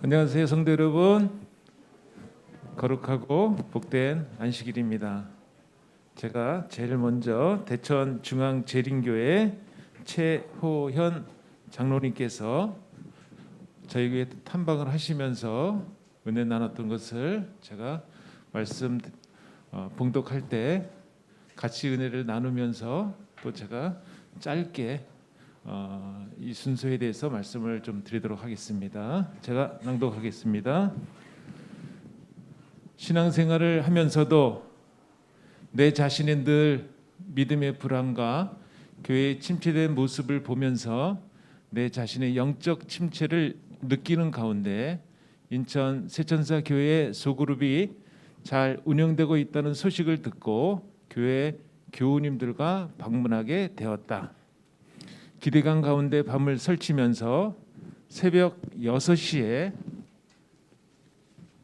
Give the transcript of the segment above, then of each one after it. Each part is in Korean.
안녕하세요, 성도 여러분. 거룩하고 복된 안식일입니다. 제가 제일 먼저 대천 중앙재림교회 최호현 장로님께서 저희 교회 탐방을 하시면서 은혜 나눴던 것을 제가 말씀 봉독할 때 같이 은혜를 나누면서 또 제가 짧게 이 순서에 대해서 말씀을 좀 드리도록 하겠습니다. 제가 낭독하겠습니다. 신앙생활을 하면서도 내 자신의 늘 믿음의 불안과 교회의 침체된 모습을 보면서 내 자신의 영적 침체를 느끼는 가운데 인천 세천사 교회 소그룹이 잘 운영되고 있다는 소식을 듣고 교회 교우님들과 방문하게 되었다. 기대감 가운데 밤을 설치면서 새벽 6시에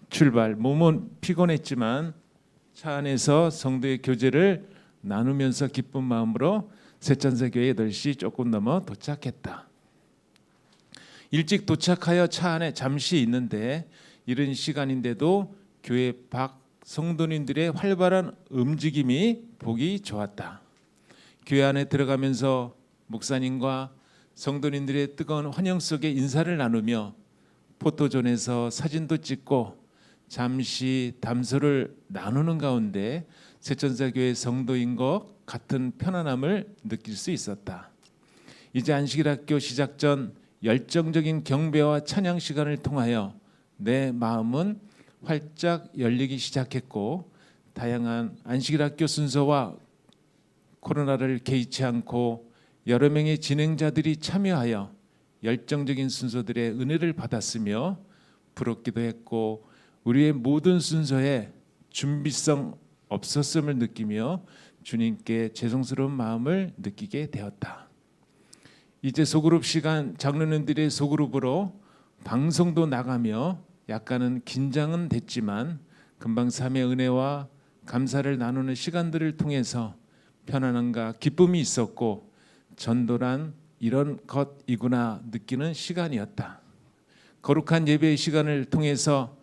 출발. 몸은 피곤했지만 차 안에서 성도의 교제를 나누면서 기쁜 마음으로 세천사 교회 8시 조금 넘어 도착했다. 일찍 도착하여 차 안에 잠시 있는데 이른 시간인데도 교회 밖 성도님들의 활발한 움직임이 보기 좋았다. 교회 안에 들어가면서 목사님과 성도님들의 뜨거운 환영 속에 인사를 나누며 포토존에서 사진도 찍고 잠시 담소를 나누는 가운데 세천사교회 성도인 것 같은 편안함을 느낄 수 있었다. 이제 안식일학교 시작 전 열정적인 경배와 찬양 시간을 통하여 내 마음은 활짝 열리기 시작했고 다양한 안식일학교 순서와 코로나를 개의치 않고 여러 명의 진행자들이 참여하여 열정적인 순서들의 은혜를 받았으며 부럽기도 했고 우리의 모든 순서에 준비성 없었음을 느끼며 주님께 죄송스러운 마음을 느끼게 되었다. 이제 소그룹 시간, 장로님들의 소그룹으로 방송도 나가며 약간은 긴장은 됐지만 금방 삶의 은혜와 감사를 나누는 시간들을 통해서 편안함과 기쁨이 있었고 전도란 이런 것이구나 느끼는 시간이었다. 거룩한 예배의 시간을 통해서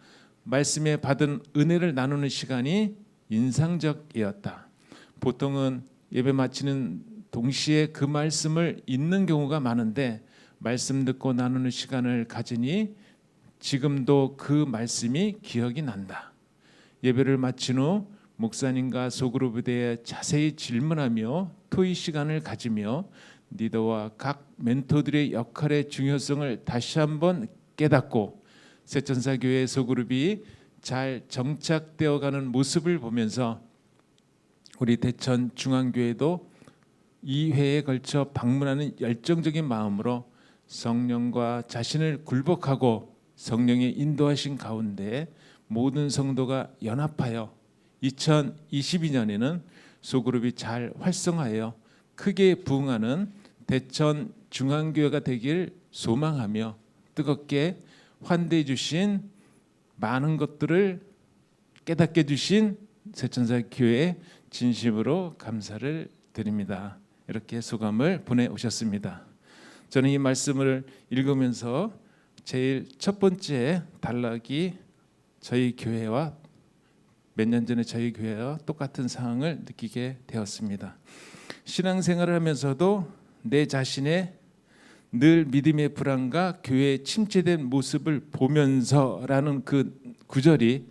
말씀에 받은 은혜를 나누는 시간이 인상적이었다. 보통은 예배 마치는 동시에 그 말씀을 읽는 경우가 많은데 말씀 듣고 나누는 시간을 가지니 지금도 그 말씀이 기억이 난다. 예배를 마친 후 목사님과 소그룹에 대해 자세히 질문하며 토의 시간을 가지며 리더와 각 멘토들의 역할의 중요성을 다시 한번 깨닫고 세천사교회 소그룹이 잘 정착되어가는 모습을 보면서 우리 대천 중앙교회도 2회에 걸쳐 방문하는 열정적인 마음으로 성령과 자신을 굴복하고 성령의 인도하신 가운데 모든 성도가 연합하여 2022년에는 소그룹이 잘 활성화하여 크게 부흥하는 대천 중앙교회가 되길 소망하며 뜨겁게 환대해 주신 많은 것들을 깨닫게 주신 세천사 교회에 진심으로 감사를 드립니다. 이렇게 소감을 보내오셨습니다. 저는 이 말씀을 읽으면서 제일 첫 번째 단락이 저희 교회와 몇 년 전에 저희 교회와 똑같은 상황을 느끼게 되었습니다. 신앙생활을 하면서도 내 자신의 늘 믿음의 불안과 교회의 침체된 모습을 보면서라는 그 구절이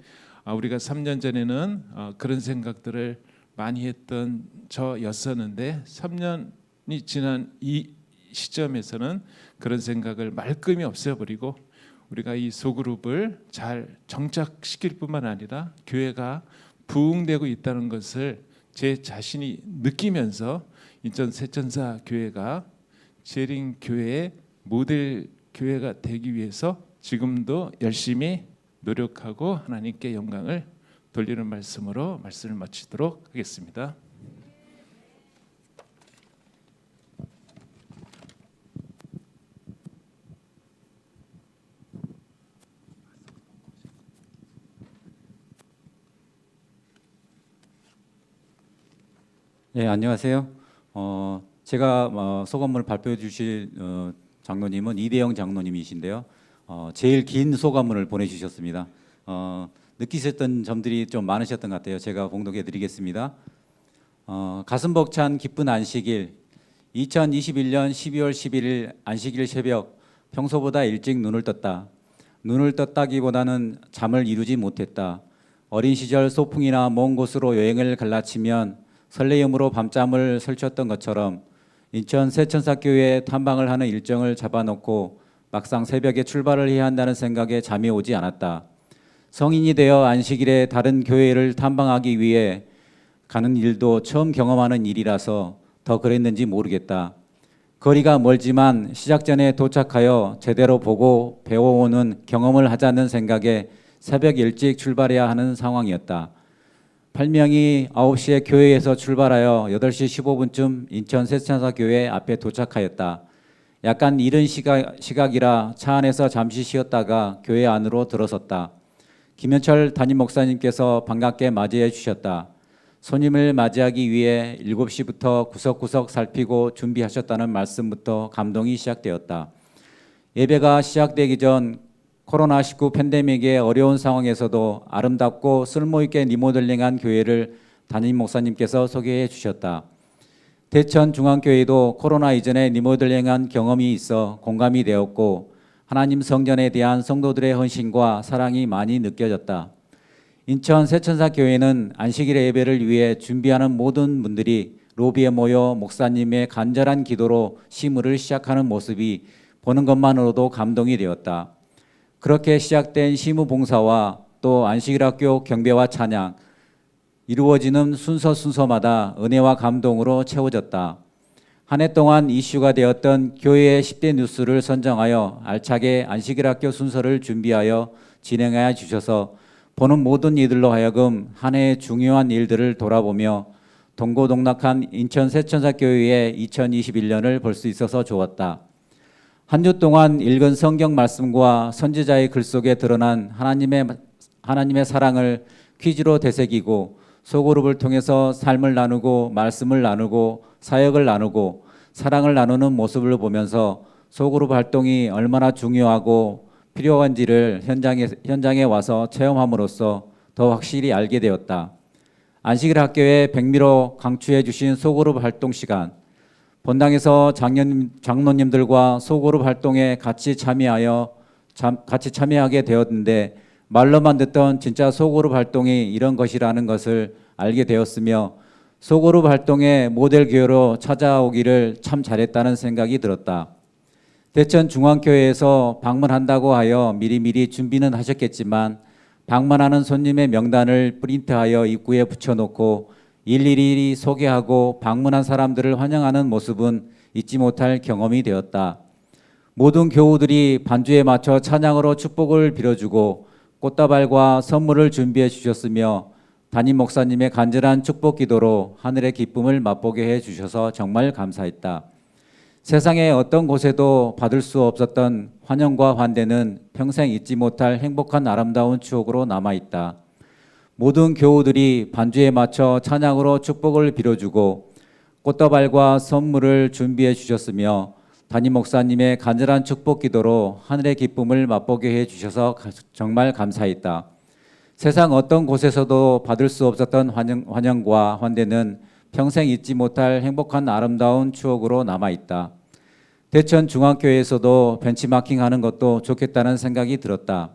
우리가 3년 전에는 그런 생각들을 많이 했던 저였었는데 3년이 지난 이 시점에서는 그런 생각을 말끔히 없애버리고 우리가 이 소그룹을 잘 정착시킬 뿐만 아니라 교회가 부흥되고 있다는 것을 제 자신이 느끼면서 인천 세천사 교회가 재림 교회의 모델 교회가 되기 위해서 지금도 열심히 노력하고 하나님께 영광을 돌리는 말씀으로 말씀을 마치도록 하겠습니다. 네, 안녕하세요. 제가 소감문을 발표해 주실 장로님은 이대영 장로님이신데요. 제일 긴 소감문을 보내주셨습니다. 느끼셨던 점들이 좀 많으셨던 것 같아요. 제가 봉독해드리겠습니다. 가슴 벅찬 기쁜 안식일 2021년 12월 11일 안식일 새벽 평소보다 일찍 눈을 떴다. 눈을 떴다기보다는 잠을 이루지 못했다. 어린 시절 소풍이나 먼 곳으로 여행을 갈라치면 설레임으로 밤잠을 설쳤던 것처럼 인천 새천사교회에 탐방을 하는 일정을 잡아놓고 막상 새벽에 출발을 해야 한다는 생각에 잠이 오지 않았다. 성인이 되어 안식일에 다른 교회를 탐방하기 위해 가는 일도 처음 경험하는 일이라서 더 그랬는지 모르겠다. 거리가 멀지만 시작 전에 도착하여 제대로 보고 배워오는 경험을 하자는 생각에 새벽 일찍 출발해야 하는 상황이었다. 8명이 9시에 교회에서 출발하여 8시 15분쯤 인천 새천사교회 앞에 도착하였다. 약간 이른 시각이라 차 안에서 잠시 쉬었다가 교회 안으로 들어섰다. 김현철 담임 목사님께서 반갑게 맞이해 주셨다. 손님을 맞이하기 위해 7시부터 구석구석 살피고 준비하셨다는 말씀부터 감동이 시작되었다. 예배가 시작되기 전 코로나19 팬데믹의 어려운 상황에서도 아름답고 쓸모있게 리모델링한 교회를 담임 목사님께서 소개해 주셨다. 대천 중앙교회도 코로나 이전에 리모델링한 경험이 있어 공감이 되었고 하나님 성전에 대한 성도들의 헌신과 사랑이 많이 느껴졌다. 인천 새천사교회는 안식일의 예배를 위해 준비하는 모든 분들이 로비에 모여 목사님의 간절한 기도로 시무를 시작하는 모습이 보는 것만으로도 감동이 되었다. 그렇게 시작된 시무 봉사와 또 안식일 학교 경배와 찬양 이루어지는 순서마다 은혜와 감동으로 채워졌다. 한 해 동안 이슈가 되었던 교회의 10대 뉴스를 선정하여 알차게 안식일 학교 순서를 준비하여 진행하여 주셔서 보는 모든 이들로 하여금 한 해의 중요한 일들을 돌아보며 동고동락한 인천 새천사교회의 2021년을 볼 수 있어서 좋았다. 한 주 동안 읽은 성경 말씀과 선지자의 글 속에 드러난 하나님의 사랑을 퀴즈로 되새기고 소그룹을 통해서 삶을 나누고 말씀을 나누고 사역을 나누고 사랑을 나누는 모습을 보면서 소그룹 활동이 얼마나 중요하고 필요한지를 현장에 와서 체험함으로써 더 확실히 알게 되었다. 안식일 학교에 백미로 강추해 주신 소그룹 활동 시간, 본당에서 장로님들과 소그룹 활동에 같이 참여하게 되었는데 말로만 듣던 진짜 소그룹 활동이 이런 것이라는 것을 알게 되었으며 소그룹 활동의 모델 교회로 찾아오기를 참 잘했다는 생각이 들었다. 대천 중앙교회에서 방문한다고 하여 미리미리 준비는 하셨겠지만 방문하는 손님의 명단을 프린트하여 입구에 붙여놓고 일일이 소개하고 방문한 사람들을 환영하는 모습은 잊지 못할 경험이 되었다. 모든 교우들이 반주에 맞춰 찬양으로 축복을 빌어주고 꽃다발과 선물을 준비해 주셨으며 담임 목사님의 간절한 축복 기도로 하늘의 기쁨을 맛보게 해 주셔서 정말 감사했다. 세상의 어떤 곳에도 받을 수 없었던 환영과 환대는 평생 잊지 못할 행복한 아름다운 추억으로 남아있다. 모든 교우들이 반주에 맞춰 찬양으로 축복을 빌어주고 꽃다발과 선물을 준비해 주셨으며 담임 목사님의 간절한 축복 기도로 하늘의 기쁨을 맛보게 해 주셔서 정말 감사했다. 세상 어떤 곳에서도 받을 수 없었던 환영과 환대는 평생 잊지 못할 행복한 아름다운 추억으로 남아있다. 대천 중앙교회에서도 벤치마킹하는 것도 좋겠다는 생각이 들었다.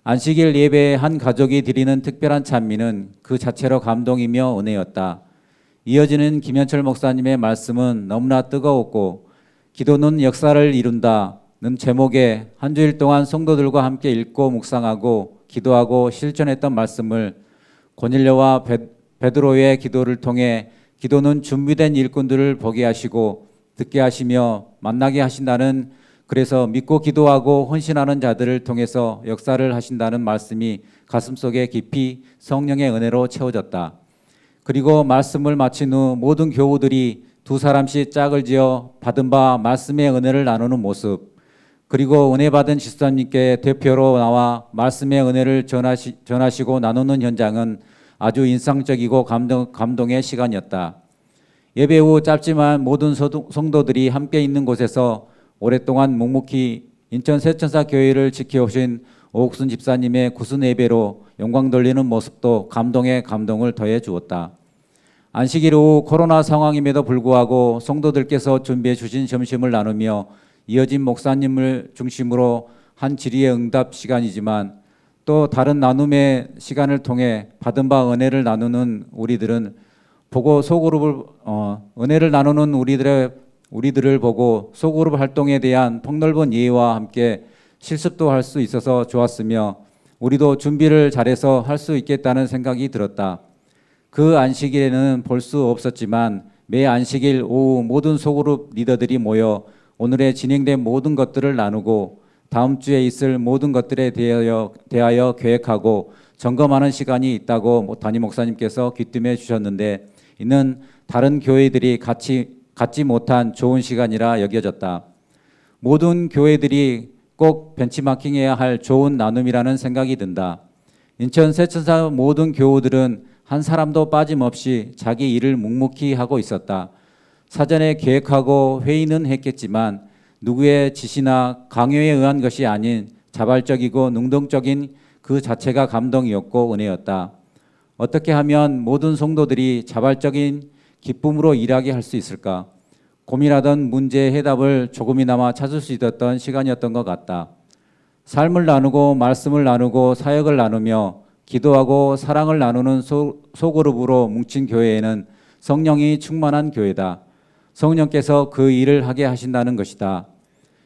안식일 예배에 한 가족이 드리는 특별한 찬미는 그 자체로 감동이며 은혜였다. 이어지는 김현철 목사님의 말씀은 너무나 뜨거웠고 기도는 역사를 이룬다는 제목의 한 주일 동안 성도들과 함께 읽고 묵상하고 기도하고 실천했던 말씀을 고넬료와 베드로의 기도를 통해 기도는 준비된 일꾼들을 보게 하시고 듣게 하시며 만나게 하신다는, 그래서 믿고 기도하고 헌신하는 자들을 통해서 역사를 하신다는 말씀이 가슴속에 깊이 성령의 은혜로 채워졌다. 그리고 말씀을 마친 후 모든 교우들이 두 사람씩 짝을 지어 받은 바 말씀의 은혜를 나누는 모습, 그리고 은혜 받은 집사님께 대표로 나와 말씀의 은혜를 전하시고 나누는 현장은 아주 인상적이고 감동의 시간이었다. 예배 후 짧지만 모든 성도들이 함께 있는 곳에서 오랫동안 묵묵히 인천 세천사 교회를 지켜오신 오옥순 집사님의 구순 예배로 영광 돌리는 모습도 감동에 감동을 더해 주었다. 안식일 오후 코로나 상황임에도 불구하고 성도들께서 준비해 주신 점심을 나누며 이어진 목사님을 중심으로 한 질의의 응답 시간이지만 또 다른 나눔의 시간을 통해 받은 바 은혜를 나누는 우리들은 보고 소그룹을 은혜를 나누는 우리들을 보고 소그룹 활동에 대한 폭넓은 이해와 함께 실습도 할 수 있어서 좋았으며 우리도 준비를 잘해서 할 수 있겠다는 생각이 들었다. 그 안식일에는 볼 수 없었지만 매 안식일 오후 모든 소그룹 리더들이 모여 오늘에 진행된 모든 것들을 나누고 다음 주에 있을 모든 것들에 대하여 계획하고 점검하는 시간이 있다고 담임 목사님께서 귀뜸해 주셨는데 이는 다른 교회들이 갖지 못한 좋은 시간이라 여겨졌다. 모든 교회들이 꼭 벤치마킹해야 할 좋은 나눔이라는 생각이 든다. 인천 세천사 모든 교우들은 한 사람도 빠짐없이 자기 일을 묵묵히 하고 있었다. 사전에 계획하고 회의는 했겠지만 누구의 지시나 강요에 의한 것이 아닌 자발적이고 능동적인 그 자체가 감동이었고 은혜였다. 어떻게 하면 모든 성도들이 자발적인 기쁨으로 일하게 할 수 있을까? 고민하던 문제의 해답을 조금이나마 찾을 수 있었던 시간이었던 것 같다. 삶을 나누고 말씀을 나누고 사역을 나누며 기도하고 사랑을 나누는 소그룹으로 뭉친 교회에는 성령이 충만한 교회다. 성령께서 그 일을 하게 하신다는 것이다.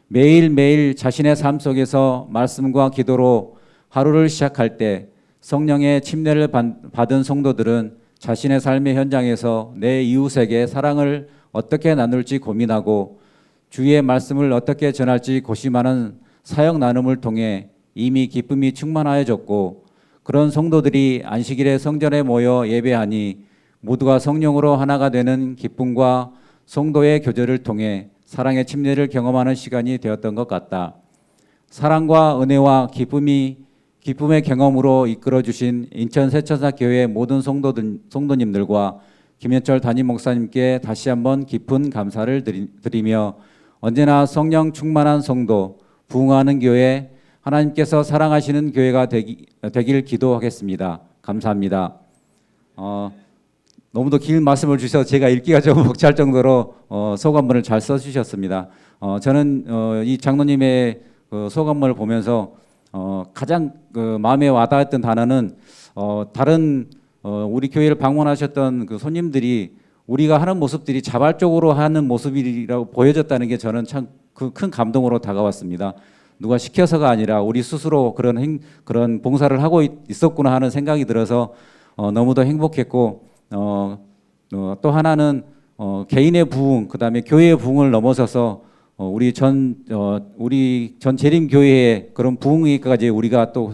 매일매일 자신의 삶 속에서 말씀과 기도로 하루를 시작할 때 성령의 침례를 받은 성도들은 자신의 삶의 현장에서 내 이웃에게 사랑을 어떻게 나눌지 고민하고 주의 말씀을 어떻게 전할지 고심하는 사역 나눔을 통해 이미 기쁨이 충만하여졌고 그런 성도들이 안식일에 성전에 모여 예배하니 모두가 성령으로 하나가 되는 기쁨과 성도의 교제를 통해 사랑의 침례를 경험하는 시간이 되었던 것 같다. 사랑과 은혜와 기쁨의 경험으로 이끌어주신 인천 세천사 교회 모든 성도님들과 김현철 담임 목사님께 다시 한번 깊은 감사를 드리며 언제나 성령 충만한 성도, 부흥하는 교회, 하나님께서 사랑하시는 교회가 되길 기도하겠습니다. 감사합니다. 너무도 긴 말씀을 주셔서 제가 읽기가 좀 벅찰 정도로 소감문을 잘 써주셨습니다. 저는 이 장로님의 소감문을 보면서 가장 마음에 와닿았던 단어는 다른 우리 교회를 방문하셨던 그 손님들이 우리가 하는 모습들이 자발적으로 하는 모습이라고 보여졌다는 게 저는 참 큰 감동으로 다가왔습니다. 누가 시켜서가 아니라 우리 스스로 그런 봉사를 하고 있었구나 하는 생각이 들어서 너무도 행복했고 또 하나는 개인의 부흥, 그다음에 교회의 부흥을 넘어서서 우리 전 재림 교회의 그런 부흥에까지 우리가 또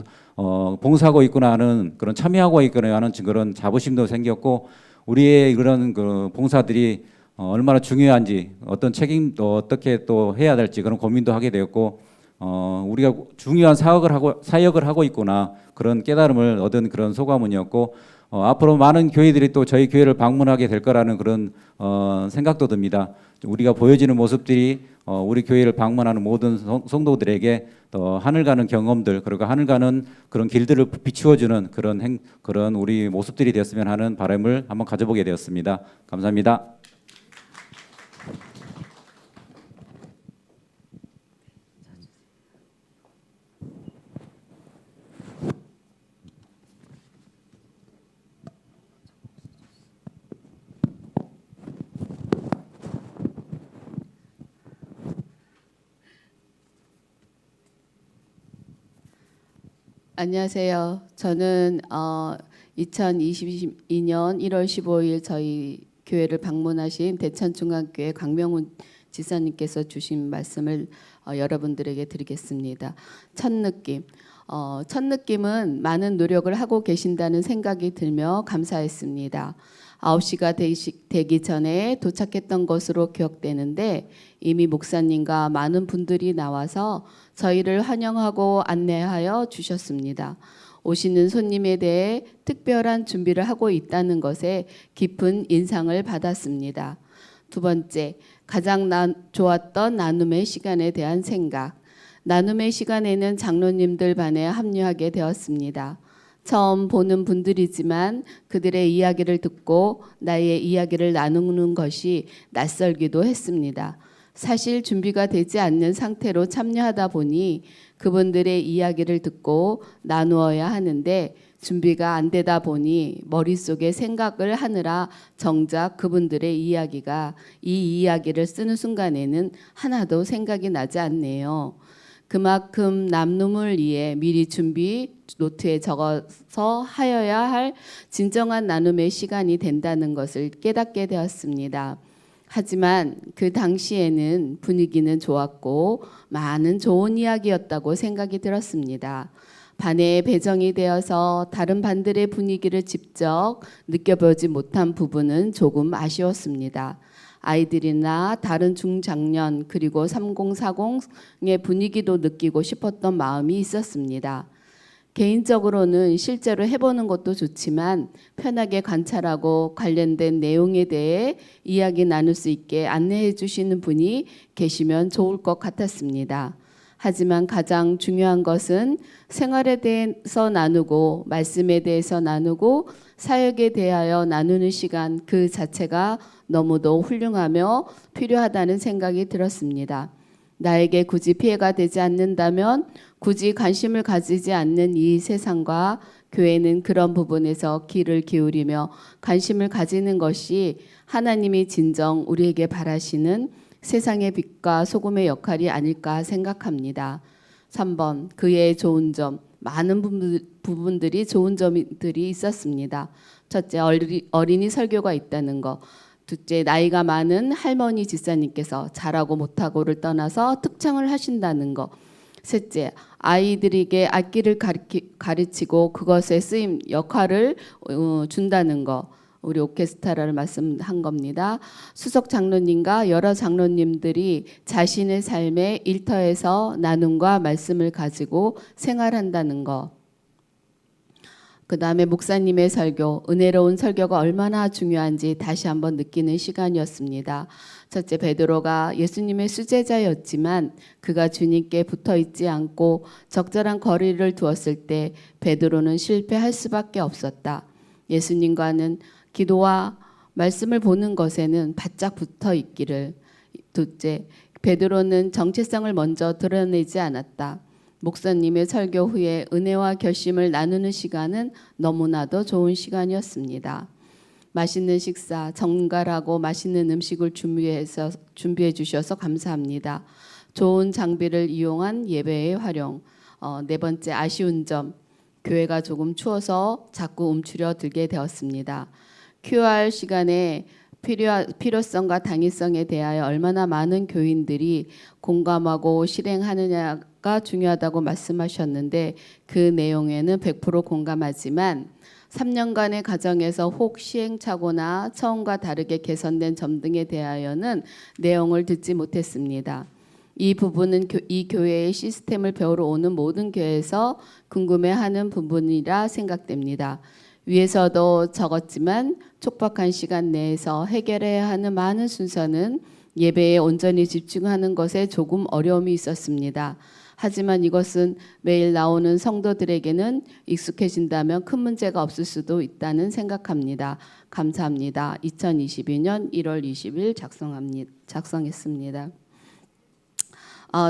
봉사하고 있구나 하는 그런 참여하고 있구나 하는 그런 자부심도 생겼고 우리의 그런 그 봉사들이 얼마나 중요한지 어떤 책임도 어떻게 또 해야 될지 그런 고민도 하게 되었고 우리가 중요한 사역을 하고 있구나 그런 깨달음을 얻은 그런 소감문이었고 앞으로 많은 교회들이 또 저희 교회를 방문하게 될 거라는 그런 생각도 듭니다. 우리가 보여지는 모습들이 우리 교회를 방문하는 모든 성도들에게 더 하늘 가는 경험들 그리고 하늘 가는 그런 길들을 비추어주는 그런 우리 모습들이 되었으면 하는 바람을 한번 가져보게 되었습니다. 감사합니다. 안녕하세요. 저는 2022년 1월 15일 저희 교회를 방문하신 대천중앙교회 강명훈 지사님께서 주신 말씀을 여러분들에게 드리겠습니다. 첫 느낌은 많은 노력을 하고 계신다는 생각이 들며 감사했습니다. 9시가 되기 전에 도착했던 것으로 기억되는데 이미 목사님과 많은 분들이 나와서 저희를 환영하고 안내하여 주셨습니다. 오시는 손님에 대해 특별한 준비를 하고 있다는 것에 깊은 인상을 받았습니다. 두 번째, 가장 좋았던 나눔의 시간에 대한 생각. 나눔의 시간에는 장로님들 반에 합류하게 되었습니다. 처음 보는 분들이지만 그들의 이야기를 듣고 나의 이야기를 나누는 것이 낯설기도 했습니다. 사실 준비가 되지 않는 상태로 참여하다 보니 그분들의 이야기를 듣고 나누어야 하는데 준비가 안 되다 보니 머릿속에 생각을 하느라 정작 그분들의 이야기가 이 이야기를 쓰는 순간에는 하나도 생각이 나지 않네요. 그만큼 남눔을 위해 미리 준비 노트에 적어서 하여야 할 진정한 나눔의 시간이 된다는 것을 깨닫게 되었습니다. 하지만 그 당시에는 분위기는 좋았고 많은 좋은 이야기였다고 생각이 들었습니다. 반에 배정이 되어서 다른 반들의 분위기를 직접 느껴보지 못한 부분은 조금 아쉬웠습니다. 아이들이나 다른 중장년 그리고 3040의 분위기도 느끼고 싶었던 마음이 있었습니다. 개인적으로는 실제로 해보는 것도 좋지만 편하게 관찰하고 관련된 내용에 대해 이야기 나눌 수 있게 안내해 주시는 분이 계시면 좋을 것 같았습니다. 하지만 가장 중요한 것은 생활에 대해서 나누고 말씀에 대해서 나누고 사역에 대하여 나누는 시간 그 자체가 너무도 훌륭하며 필요하다는 생각이 들었습니다. 나에게 굳이 피해가 되지 않는다면 굳이 관심을 가지지 않는 이 세상과 교회는 그런 부분에서 귀를 기울이며 관심을 가지는 것이 하나님이 진정 우리에게 바라시는 세상의 빛과 소금의 역할이 아닐까 생각합니다. 3번 그의 좋은 점 많은 부분들이 좋은 점들이 있었습니다. 첫째 어린이 설교가 있다는 것. 둘째 나이가 많은 할머니 집사님께서 잘하고 못하고를 떠나서 특창을 하신다는 것. 셋째 아이들에게 악기를 가르치고 그것에 쓰임 역할을 준다는 것. 우리 오케스트라를 말씀한 겁니다. 수석 장로님과 여러 장로님들이 자신의 삶의 일터에서 나눔과 말씀을 가지고 생활한다는 것. 그 다음에 목사님의 설교, 은혜로운 설교가 얼마나 중요한지 다시 한번 느끼는 시간이었습니다. 첫째 베드로가 예수님의 수제자였지만 그가 주님께 붙어 있지 않고 적절한 거리를 두었을 때 베드로는 실패할 수밖에 없었다. 예수님과는 기도와 말씀을 보는 것에는 바짝 붙어 있기를. 둘째, 베드로는 정체성을 먼저 드러내지 않았다. 목사님의 설교 후에 은혜와 결심을 나누는 시간은 너무나도 좋은 시간이었습니다. 맛있는 식사, 정갈하고 맛있는 음식을 준비해 주셔서 감사합니다. 좋은 장비를 이용한 예배의 활용. 네 번째 아쉬운 점, 교회가 조금 추워서 자꾸 움츠려 들게 되었습니다. QR 시간에 필요성과 당위성에 대하여 얼마나 많은 교인들이 공감하고 실행하느냐가 중요하다고 말씀하셨는데 그 내용에는 100% 공감하지만 3년간의 과정에서 혹 시행착오나 처음과 다르게 개선된 점 등에 대하여는 내용을 듣지 못했습니다. 이 부분은 이 교회의 시스템을 배우러 오는 모든 교회에서 궁금해하는 부분이라 생각됩니다. 위에서도 적었지만 촉박한 시간 내에서 해결해야 하는 많은 순서는 예배에 온전히 집중하는 것에 조금 어려움이 있었습니다. 하지만 이것은 매일 나오는 성도들에게는 익숙해진다면 큰 문제가 없을 수도 있다는 생각합니다. 감사합니다. 2022년 1월 20일 작성했습니다.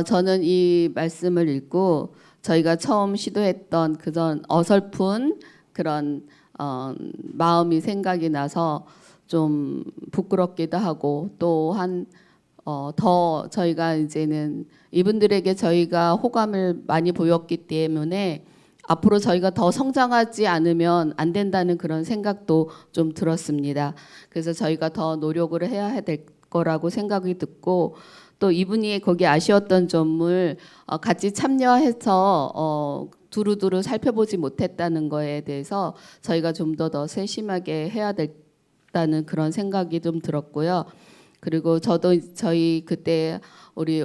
저는 이 말씀을 읽고 저희가 처음 시도했던 그런 어설픈 그런 마음이 생각이 나서 좀 부끄럽기도 하고 또한 더 저희가 이제는 이분들에게 저희가 호감을 많이 보였기 때문에 앞으로 저희가 더 성장하지 않으면 안 된다는 그런 생각도 좀 들었습니다. 그래서 저희가 더 노력을 해야 될 거라고 생각이 듣고 또 이분이 거기 아쉬웠던 점을 같이 참여해서 두루두루 살펴보지 못했다는 거에 대해서 저희가 좀 더 세심하게 해야 된다는 그런 생각이 좀 들었고요. 그리고 저희 그때 우리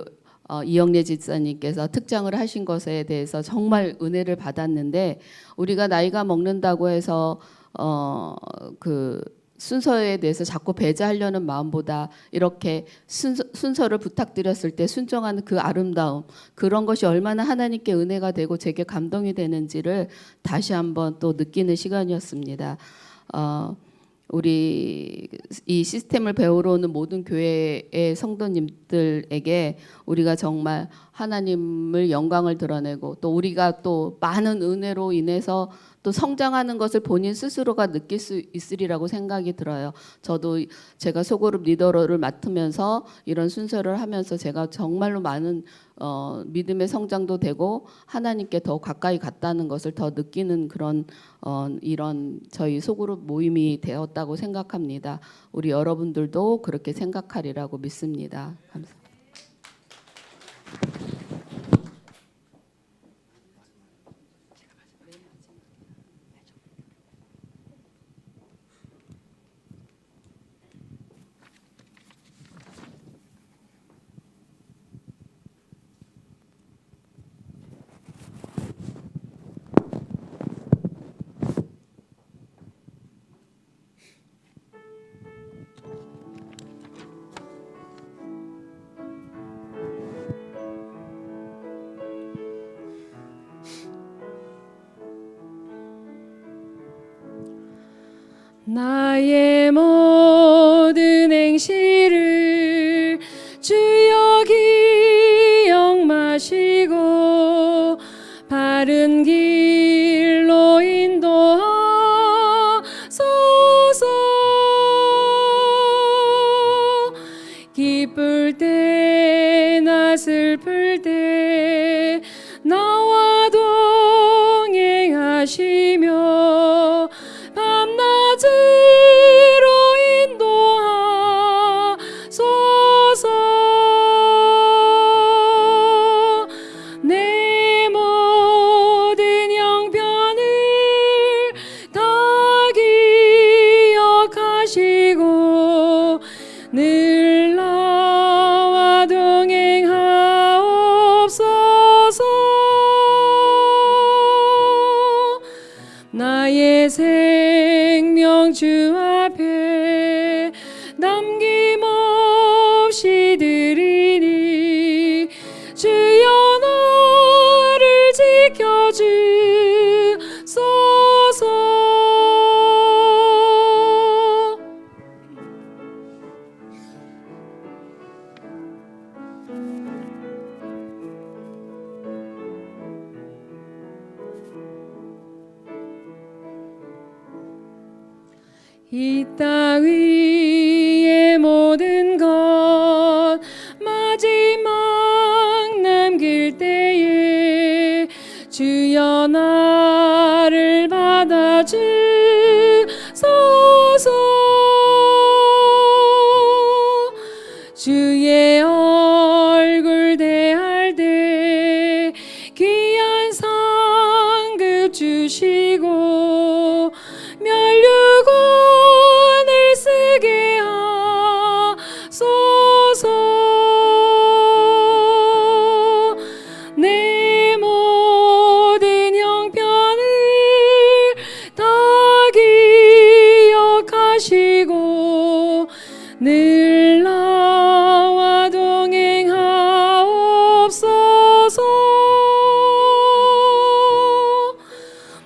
이영래 집사님께서 특장을 하신 것에 대해서 정말 은혜를 받았는데 우리가 나이가 먹는다고 해서 그 순서에 대해서 자꾸 배제하려는 마음보다 이렇게 순서를 부탁드렸을 때 순종하는 그 아름다움, 그런 것이 얼마나 하나님께 은혜가 되고 제게 감동이 되는지를 다시 한번 또 느끼는 시간이었습니다. 우리 이 시스템을 배우러 오는 모든 교회의 성도님들에게 우리가 정말 하나님을 영광을 드러내고 또 우리가 또 많은 은혜로 인해서 또 성장하는 것을 본인 스스로가 느낄 수 있으리라고 생각이 들어요. 저도 제가 소그룹 리더를 맡으면서 이런 순서를 하면서 제가 정말로 많은 믿음의 성장도 되고 하나님께 더 가까이 갔다는 것을 더 느끼는 그런 이런 저희 소그룹 모임이 되었다고 생각합니다. 우리 여러분들도 그렇게 생각하리라고 믿습니다. 감사합니다. 나의 모든 행실을 주여 기억마시고 바른 길로 인도하소서. 기쁠 때나 슬플 때 나와 동행하시며 밤낮으로 인도하소서. 내 모든 형편을 다 기억하시고 늘 나와 동행하옵소서. 나의 생명 주 앞에 남김없이 드리니 주여 나를 지켜주소서. 이 땅 위의 모든 것 마지막 남길 때에 주여 나를 받아주소서. 주의 얼굴 대할 때 귀한 상급 주시고 면류관을 쓰게 하소서. 내 모든 형편을 다 기억하시고 늘 나와 동행하옵소서.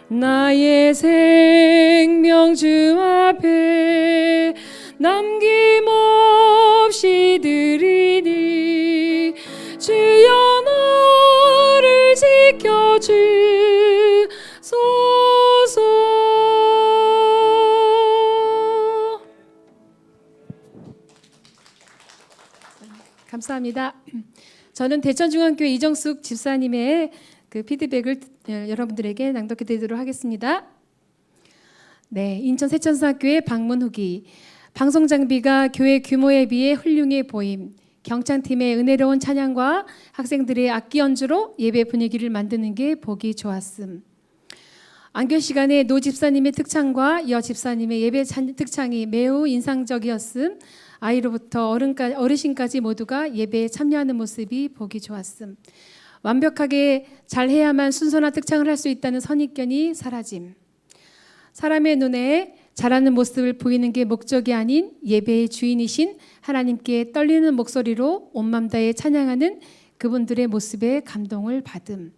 나의 생명 주 앞에 남김없이 드리니 주여 나를 지켜주소서. 감사합니다. 저는 대천중앙교회 이정숙 집사님의 그 피드백을 여러분들에게 낭독해 드리도록 하겠습니다. 네, 인천 세천사교회 방문 후기. 방송 장비가 교회 규모에 비해 훌륭해 보임. 경찬팀의 은혜로운 찬양과 학생들의 악기 연주로 예배 분위기를 만드는 게 보기 좋았음. 안교 시간에 노 집사님의 특창과 여 집사님의 예배 특창이 매우 인상적이었음. 아이로부터 어르신까지 모두가 예배에 참여하는 모습이 보기 좋았음. 완벽하게 잘해야만 순서나 특창을 할 수 있다는 선입견이 사라짐. 사람의 눈에 잘하는 모습을 보이는 게 목적이 아닌 예배의 주인이신 하나님께 떨리는 목소리로 온 맘 다해 찬양하는 그분들의 모습에 감동을 받음.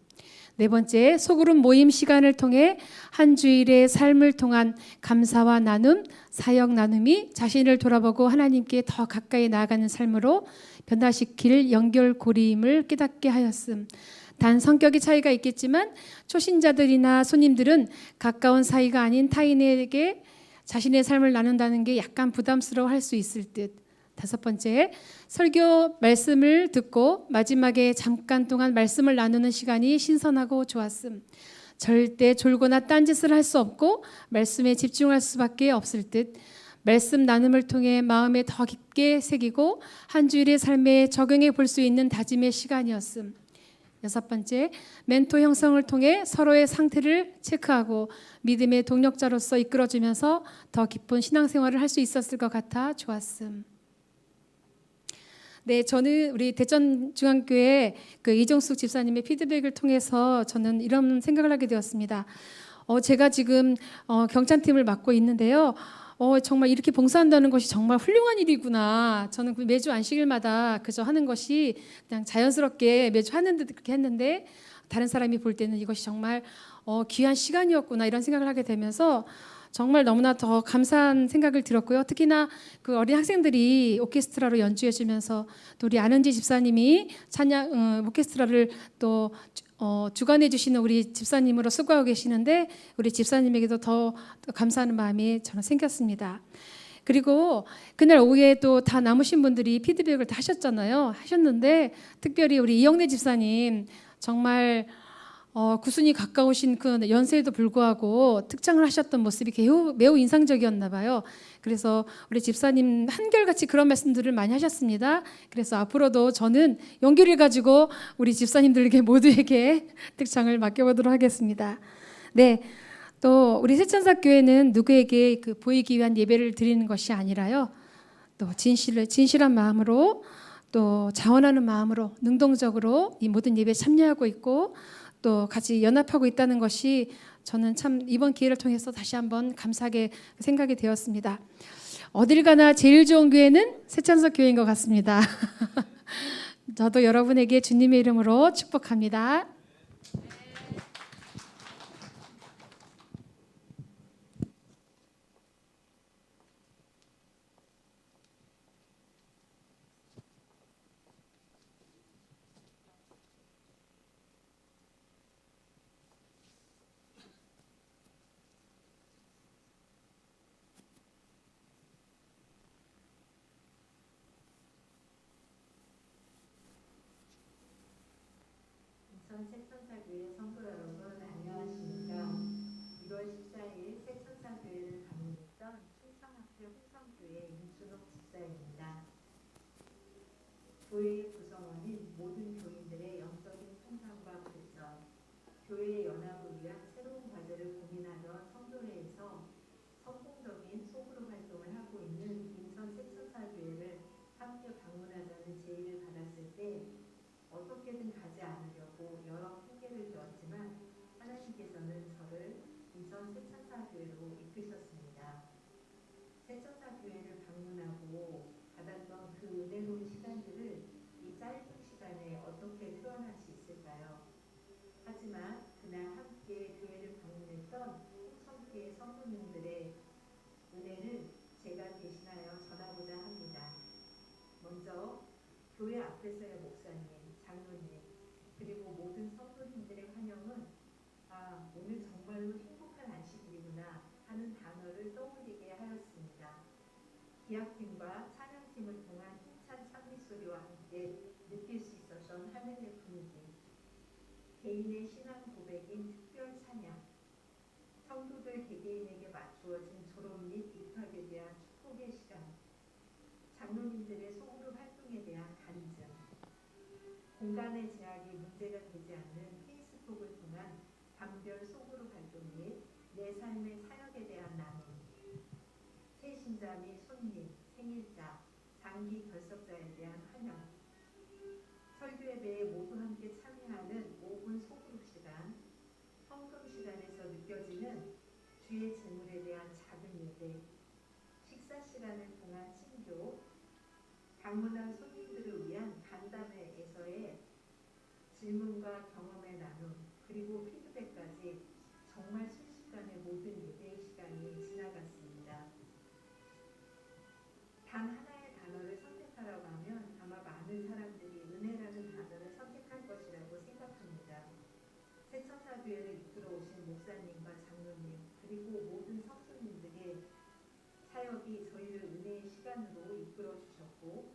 네 번째, 소그룹 모임 시간을 통해 한 주일의 삶을 통한 감사와 나눔, 사역 나눔이 자신을 돌아보고 하나님께 더 가까이 나아가는 삶으로 변화시킬 연결고리임을 깨닫게 하였음. 단 성격의 차이가 있겠지만 초신자들이나 손님들은 가까운 사이가 아닌 타인에게 자신의 삶을 나눈다는 게 약간 부담스러워할 수 있을 듯. 다섯 번째, 설교 말씀을 듣고 마지막에 잠깐 동안 말씀을 나누는 시간이 신선하고 좋았음. 절대 졸거나 딴짓을 할 수 없고 말씀에 집중할 수밖에 없을 듯. 말씀 나눔을 통해 마음에 더 깊게 새기고 한 주일의 삶에 적용해 볼 수 있는 다짐의 시간이었음. 여섯 번째, 멘토 형성을 통해 서로의 상태를 체크하고 믿음의 동력자로서 이끌어주면서 더 깊은 신앙생활을 할 수 있었을 것 같아 좋았음. 네, 저는 우리 대전중앙교회 그 이정숙 집사님의 피드백을 통해서 저는 이런 생각을 하게 되었습니다. 제가 지금 경찬팀을 맡고 있는데요. 정말 이렇게 봉사한다는 것이 정말 훌륭한 일이구나. 저는 매주 안식일마다 그저 하는 것이 그냥 자연스럽게 매주 하는 듯 그렇게 했는데 다른 사람이 볼 때는 이것이 정말 귀한 시간이었구나 이런 생각을 하게 되면서 정말 너무나 더 감사한 생각을 들었고요. 특히나 그 어린 학생들이 오케스트라로 연주해 주면서 또 우리 안은지 집사님이 찬양 오케스트라를 또 주관해 주시는 우리 집사님으로 수고하고 계시는데 우리 집사님에게도 더 감사하는 마음이 저는 생겼습니다. 그리고 그날 오후에 또 다 남으신 분들이 피드백을 다 하셨는데 특별히 우리 이영래 집사님 정말 구순이 가까우신 그 연세에도 불구하고 특장을 하셨던 모습이 매우 인상적이었나 봐요. 그래서 우리 집사님 한결같이 그런 말씀들을 많이 하셨습니다. 그래서 앞으로도 저는 용기를 가지고 우리 집사님들에게 모두에게 특장을 맡겨보도록 하겠습니다. 네, 또 우리 세천사 교회는 누구에게 그 보이기 위한 예배를 드리는 것이 아니라요. 또 진실한 마음으로 또 자원하는 마음으로 능동적으로 이 모든 예배에 참여하고 있고 또 같이 연합하고 있다는 것이 저는 참 이번 기회를 통해서 다시 한번 감사하게 생각이 되었습니다. 어딜 가나 제일 좋은 교회는 세천사 교회인 것 같습니다. 저도 여러분에게 주님의 이름으로 축복합니다. 인천 세천사교회 성도 여러분 안녕하십니까. 1월 14일 세천사교회를 방문했던 충청학교 홍성교회 임순옥 집사입니다. 교회의 구성원인 모든 교인들의 영적인 풍성과 발전, 교회의 연합을 위한 새로운 과제를 고민하던 성도회에서 성공적인 소그룹 활동을 하고 있는 인천 세천사교회를 함께 방문하자는 제의를 받았을 때 어떻게든 가지 않으려고 여러 핑계를 대었지만 하나님께서는 저를 인천 세천사교회로 이끄셨습니다. 세천사교회를 방문하고 받았던 그 은혜로운 시간들을 이 짧은 시간에 어떻게 표현할 수 있을까요? 하지만 그날 함께 교회를 방문했던 홍성교회 성도님들의 은혜를 제가 대신하여 전하고자 합니다. 먼저 교회 앞에서의 목사님, 장로님, 그리고 모든 성도님들의 환영은 오늘 정말로 행복한 안식일이구나 하는 단어를 떠올리게 하였습니다. 기악팀과 찬양팀을 통한 힘찬 찬미소리와 함께 느낄 수 있었던 하늘의 분위기, 개인의 신앙 고백인 특별 찬양, 성도들 개개인에게 맞추어진 졸업 및 입학에 대한 축복의 시간, 장로님들의 소그룹 활동에 대한 간증, 공간의 제약이 문제가 되지 않는 페이스톡을 통한 방별 소그룹 활동 및 내 삶의 사역에 대한 나눔, 새신자 및 손님, 생일자, 장기 결석자에 대한 환영, 설교 예배에 모두 함께 참여하는 5분 소그룹 시간, 헌금 시간에서 느껴지는 주의 재물에 대한 작은 일, 네. 식사 시간을 통한 친교, 방문한 손님들을 위한 간담회에서의 질문과 경험의 나눔, 그리고 피드백까지 정말 순식간에 모든 예배의 시간이 지나갔습니다. 단 하나의 단어를 선택하라고 하면 아마 많은 사람들이 은혜라는 단어를 선택할 것이라고 생각합니다. 새천사교회를 이끌어 오신 목사님과 장로님, 그리고 모든 성도님들의 사역이 저희를 은혜의 시간으로 이끌어 주셨고,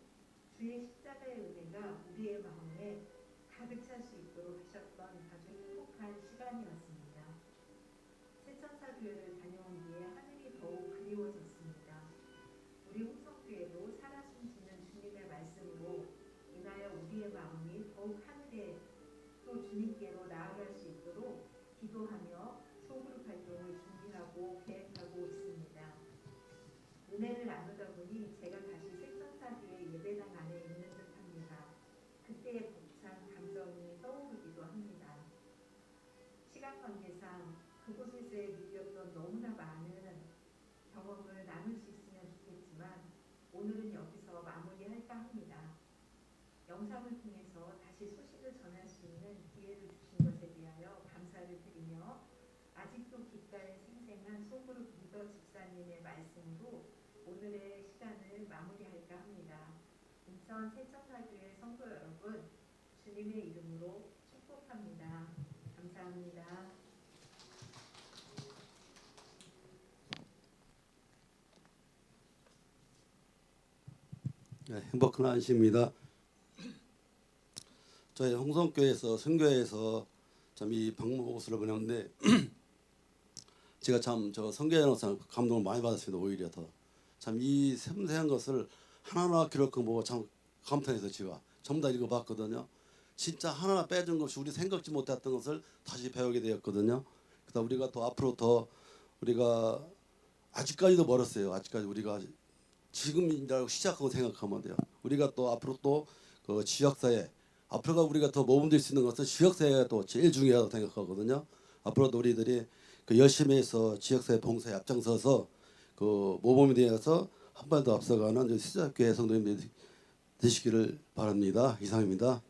주의 십자가의 은혜가 우리의 마음에 가득 찰 수 있도록 하셨던 아주 행복한 시간이었습니다. 새천사교회를 다녀온 뒤에 하늘이 더욱 그리워졌습니다. 우리 홍성교회도 살아 숨쉬는 주님의 말씀으로 인하여 우리의 마음이 더욱 하늘에 또 주님께로 나아갈 수 있도록 기도하며 소그룹 활동을 준비하고 계획하고 있습니다. 은혜를 나누다 보니 제가 다시 새천사교회 예배당 안에 있는 듯합니다. 그때의 벅찬 감정이 떠오르기도 합니다. 시간 관계상 그곳에서의 느꼈던 너무나 많은 경험을 나눌 수 있으면 좋겠지만 오늘은 여기서 마무리할까 합니다. 영상을 통해서 다시 소식을 전할 수 있는 기회를 주신 것에 대하여 감사를 드리며 아직도 귓가에 생생한 소그룹 리더 집사님의 말씀으로 오늘의 시간을 마무리할까 합니다. 인천 새천사교회 성도 여러분, 주님의 이름으로 축복합니다. 감사합니다. 네, 행복한 안식입니다. 저희 홍성교회에서 선교회에서 참 이 방문보고서를 보냈는데 제가 참 저 선교회로서 감동을 많이 받았습니다. 오히려 더 참 이 섬세한 것을 하나하나 기록하고 참 감탄해서 제가 전부 다 읽어봤거든요. 진짜 하나하나 빼준 것이 우리 생각지 못했던 것을 다시 배우게 되었거든요. 그러다 우리가 또 앞으로 더 우리가 아직까지도 멀었어요. 아직까지 우리가 지금이라고 시작하고 생각하면 돼요. 우리가 또 앞으로 또 그 지역사회 앞으로가 우리가 더 모범될 수 있는 것은 지역사회가 또 제일 중요하다고 생각하거든요. 앞으로도 우리들이 그 열심히 해서 지역사회 봉사에 앞장서서 그 모범이 되어서 한 발 더 앞서가는 새천사교회 성도님들이 되시기를 바랍니다. 이상입니다.